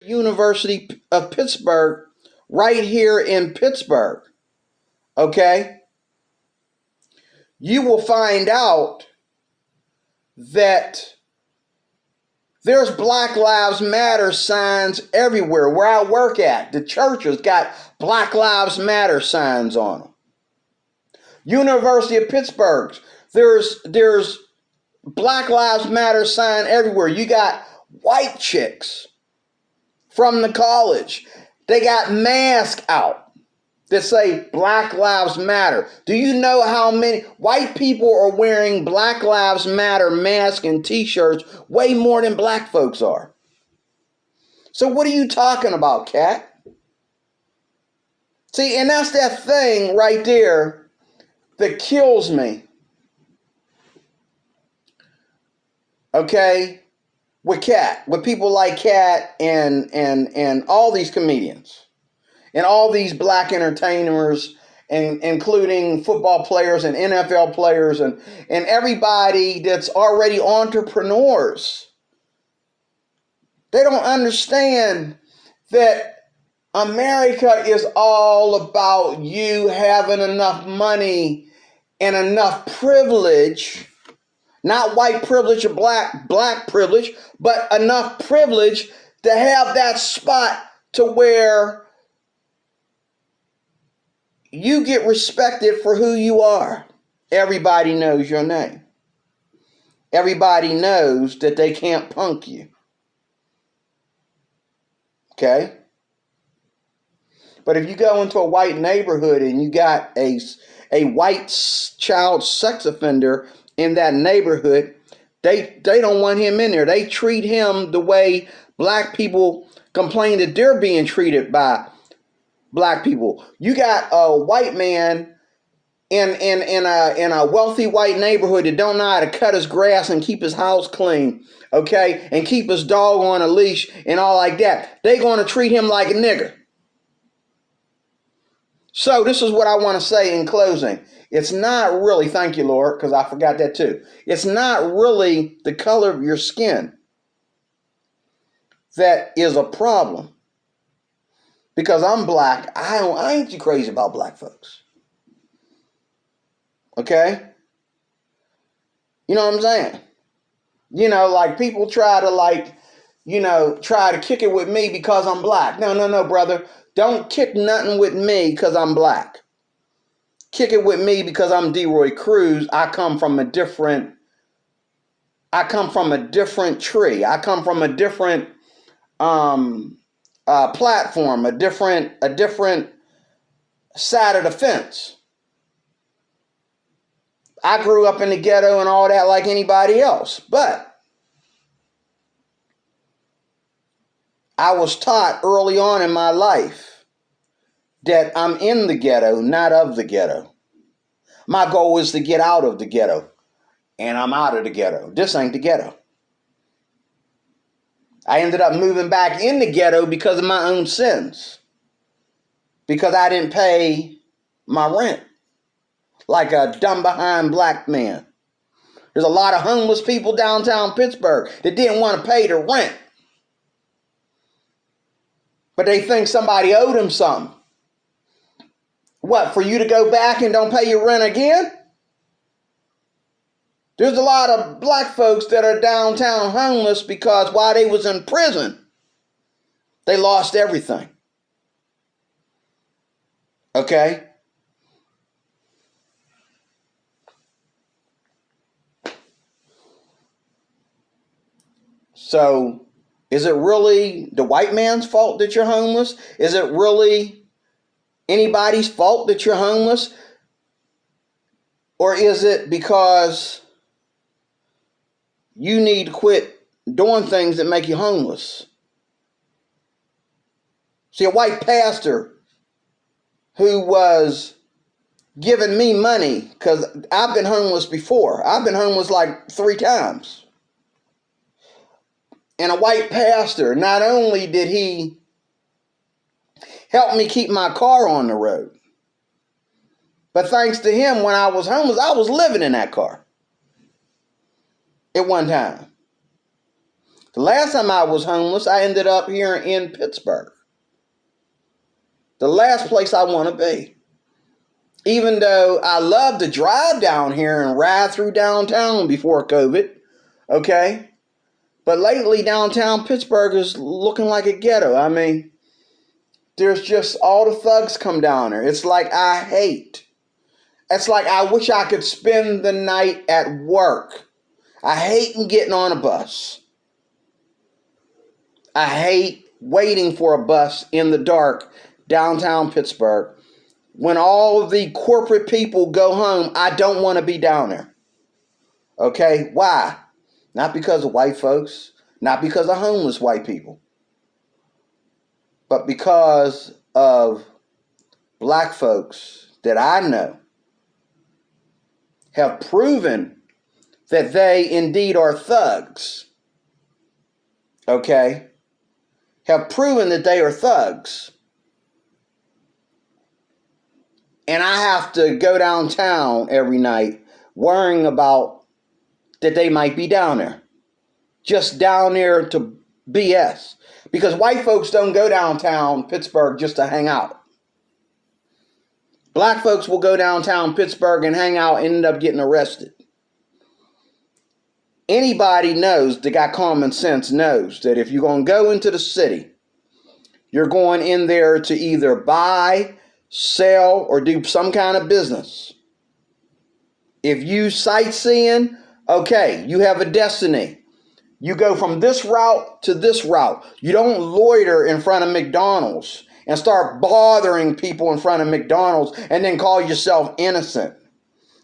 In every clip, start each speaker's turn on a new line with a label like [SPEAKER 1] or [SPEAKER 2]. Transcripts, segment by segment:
[SPEAKER 1] University of Pittsburgh, right here in Pittsburgh, okay, you will find out that there's Black Lives Matter signs everywhere. Where I work at, the churches got Black Lives Matter signs on them. University of Pittsburgh, there's Black Lives Matter sign everywhere. You got white chicks from the college. They got masks out that say Black Lives Matter. Do you know how many white people are wearing Black Lives Matter masks and t-shirts? Way more than black folks are. So what are you talking about, Katt? See, and that's that thing right there that kills me. Okay? With Katt, with people like Katt and all these comedians and all these black entertainers, and including football players and NFL players and everybody that's already entrepreneurs. They don't understand that America is all about you having enough money and enough privilege. Not white privilege or black privilege, but enough privilege to have that spot to where you get respected for who you are. Everybody knows your name. Everybody knows that they can't punk you. Okay? But if you go into a white neighborhood and you got a white child sex offender in that neighborhood, they don't want him in there. They treat him the way black people complain that they're being treated by black people. You got a white man in a wealthy white neighborhood that don't know how to cut his grass and keep his house clean, okay, and keep his dog on a leash and all like that. They're going to treat him like a nigger. So this is what I want to say in closing. It's not really, thank you, Lord, because I forgot that too. It's not really the color of your skin that is a problem. Because I'm black, I ain't too crazy about black folks. Okay? You know what I'm saying? You know, like people try to kick it with me because I'm black. No, brother. Don't kick nothing with me because I'm black. Kick it with me because I'm DeRoy Cruz. I come from a different tree. I come from a different platform, a different side of the fence. I grew up in the ghetto and all that like anybody else, but I was taught early on in my life that I'm in the ghetto, not of the ghetto. My goal is to get out of the ghetto, and I'm out of the ghetto. This ain't the ghetto. I ended up moving back in the ghetto because of my own sins. Because I didn't pay my rent like a dumb behind black man. There's a lot of homeless people downtown Pittsburgh that didn't want to pay the rent. But they think somebody owed them something. What, for you to go back and don't pay your rent again? There's a lot of black folks that are downtown homeless because while they was in prison, they lost everything. Okay? So, is it really the white man's fault that you're homeless? Is it really anybody's fault that you're homeless? Or is it because you need to quit doing things that make you homeless? See, a white pastor who was giving me money, because I've been homeless before. I've been homeless like 3 times. And a white pastor, not only did he help me keep my car on the road, but thanks to him, when I was homeless, I was living in that car at one time. The last time I was homeless, I ended up here in Pittsburgh. The last place I want to be. Even though I love to drive down here and ride through downtown before COVID, okay? But lately, downtown Pittsburgh is looking like a ghetto. I mean, there's just all the thugs come down there. It's like I hate. It's like I wish I could spend the night at work. I hate getting on a bus. I hate waiting for a bus in the dark downtown Pittsburgh. When all of the corporate people go home, I don't want to be down there. Okay? Why? Not because of white folks, not because of homeless white people, but because of black folks that I know have proven that they indeed are thugs. Okay? Have proven that they are thugs. And I have to go downtown every night worrying about that they might be down there. Just down there to BS. Because white folks don't go downtown Pittsburgh just to hang out. Black folks will go downtown Pittsburgh and hang out and end up getting arrested. Anybody knows that got common sense knows that if you're going to go into the city, you're going in there to either buy, sell, or do some kind of business. If you sightseeing, okay, you have a destiny. You go from this route to this route. You don't loiter in front of McDonald's and start bothering people in front of McDonald's and then call yourself innocent.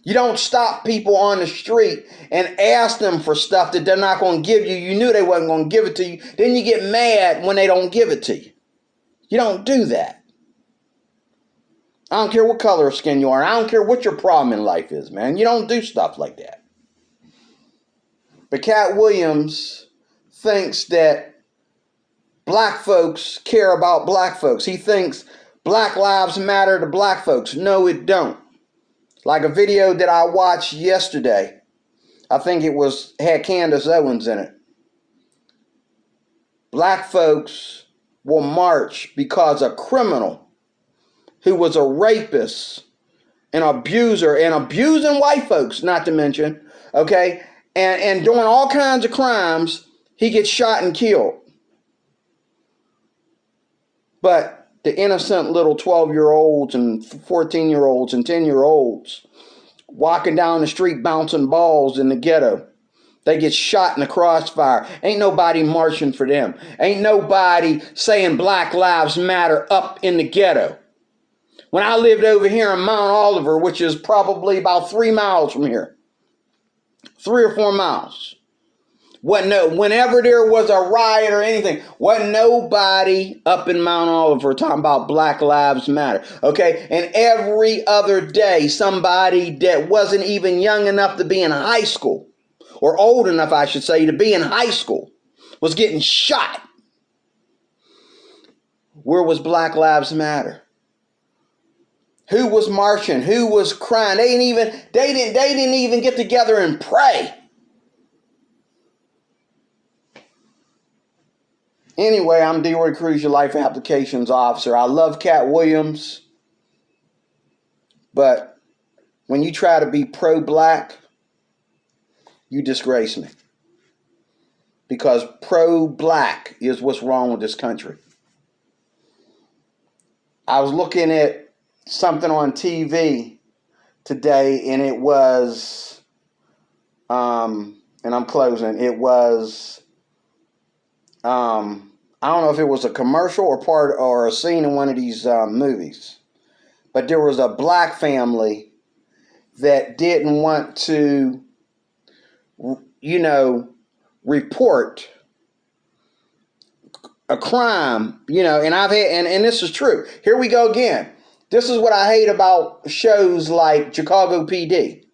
[SPEAKER 1] You don't stop people on the street and ask them for stuff that they're not going to give you. You knew they wasn't going to give it to you. Then you get mad when they don't give it to you. You don't do that. I don't care what color of skin you are. I don't care what your problem in life is, man. You don't do stuff like that. But Katt Williams thinks that black folks care about black folks. He thinks black lives matter to black folks. No, it don't. Like a video that I watched yesterday. I think it had Candace Owens in it. Black folks will march because a criminal who was a rapist, an abuser, and abusing white folks, not to mention, okay, and doing all kinds of crimes, he gets shot and killed. But the innocent little 12-year-olds and 14-year-olds and 10-year-olds walking down the street bouncing balls in the ghetto, they get shot in the crossfire. Ain't nobody marching for them. Ain't nobody saying Black Lives Matter up in the ghetto. When I lived over here in Mount Oliver, which is probably about 3 miles from here, 3 or 4 miles, whenever there was a riot or anything, wasn't nobody up in Mount Oliver talking about Black Lives Matter, okay? And every other day, somebody that wasn't even young enough to be in high school, or old enough, I should say, to be in high school, was getting shot. Where was Black Lives Matter? Who was marching? Who was crying? They didn't even get together and pray. Anyway, I'm DeRoy Cruz, your life applications officer. I love Katt Williams, but when you try to be pro-black, you disgrace me. Because pro-black is what's wrong with this country. I was looking at something on TV today, and it was, and I'm closing, it was, I don't know if it was a commercial or a scene in one of these movies, but there was a black family that didn't want to, report a crime, and I've had, and this is true. Here we go again. This is what I hate about shows like Chicago PD.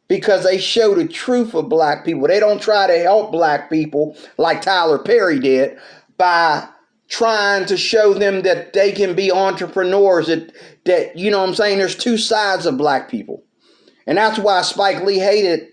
[SPEAKER 1] Because they show the truth of black people. They don't try to help black people like Tyler Perry did by trying to show them that they can be entrepreneurs, that you know what I'm saying, there's two sides of black people. And that's why Spike Lee hated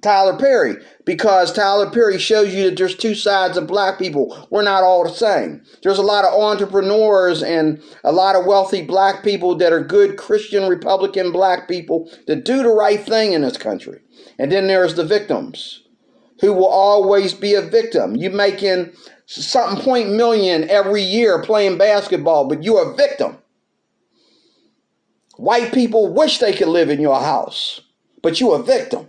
[SPEAKER 1] Tyler Perry, because Tyler Perry shows you that there's two sides of black people. We're not all the same. There's a lot of entrepreneurs and a lot of wealthy black people that are good Christian Republican black people that do the right thing in this country. And then there's the victims who will always be a victim. You making something point million every year playing basketball, but you're a victim. White people wish they could live in your house, but you're a victim.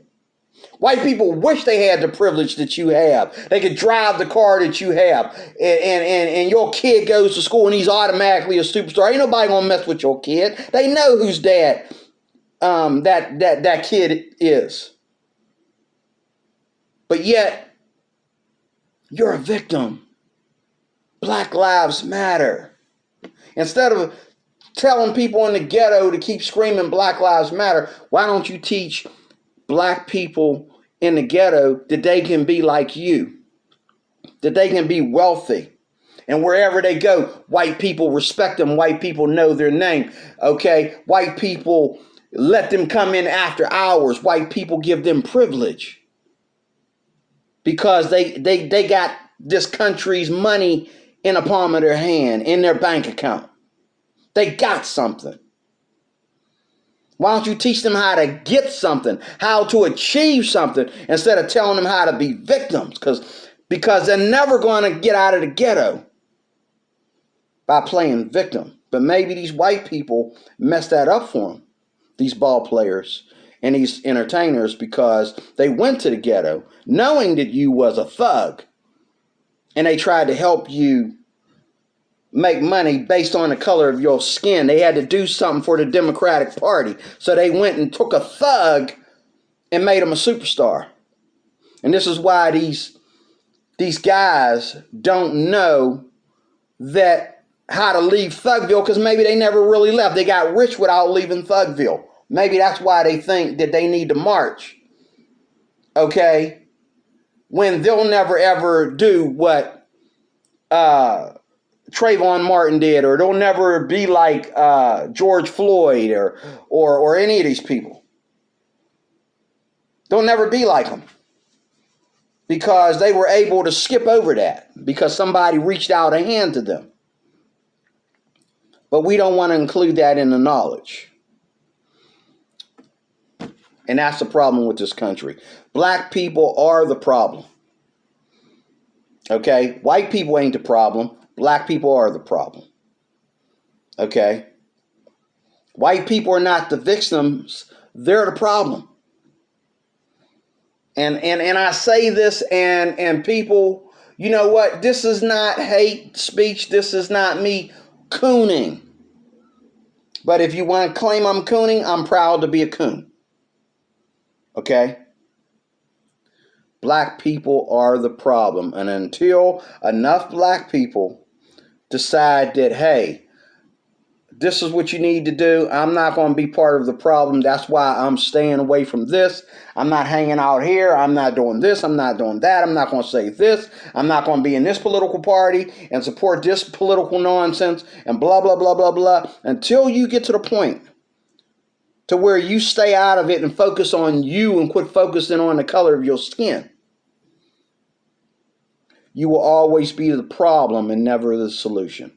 [SPEAKER 1] White people wish they had the privilege that you have. They could drive the car that you have. And your kid goes to school and he's automatically a superstar. Ain't nobody gonna mess with your kid. They know whose dad that kid is. But yet, you're a victim. Black lives matter. Instead of telling people in the ghetto to keep screaming Black lives matter, why don't you teach black people in the ghetto that they can be like you, that they can be wealthy, and wherever they go, white people respect them, white people know their name, okay? White people let them come in after hours, white people give them privilege because they got this country's money in the palm of their hand, in their bank account. They got something. Why don't you teach them how to get something, how to achieve something, instead of telling them how to be victims? Because they're never going to get out of the ghetto by playing victim. But maybe these white people messed that up for them, these ball players and these entertainers, because they went to the ghetto knowing that you was a thug, and they tried to help you make money based on the color of your skin. They had to do something for the Democratic Party. So they went and took a thug and made him a superstar. And this is why these guys don't know that how to leave Thugville, because maybe they never really left. They got rich without leaving Thugville. Maybe that's why they think that they need to march. Okay? When they'll never ever do what Trayvon Martin did, or they'll never be like George Floyd or any of these people. They'll never be like them because they were able to skip over that because somebody reached out a hand to them. But we don't want to include that in the knowledge. And that's the problem with this country. Black people are the problem. Okay? White people ain't the problem. Black people are the problem. Okay? White people are not the victims. They're the problem. And I say this and people, you know what? This is not hate speech. This is not me cooning. But if you want to claim I'm cooning, I'm proud to be a coon. Okay? Black people are the problem. And until enough black people decide that, hey, this is what you need to do, I'm not going to be part of the problem. That's why I'm staying away from this. I'm not hanging out here. I'm not doing this. I'm not doing that. I'm not going to say this. I'm not going to be in this political party and support this political nonsense and blah, blah, blah, blah, blah. Until you get to the point to where you stay out of it and focus on you and quit focusing on the color of your skin, you will always be the problem and never the solution.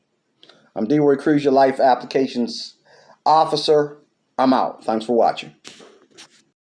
[SPEAKER 1] I'm D. Roy Cruz, your life applications officer. I'm out. Thanks for watching.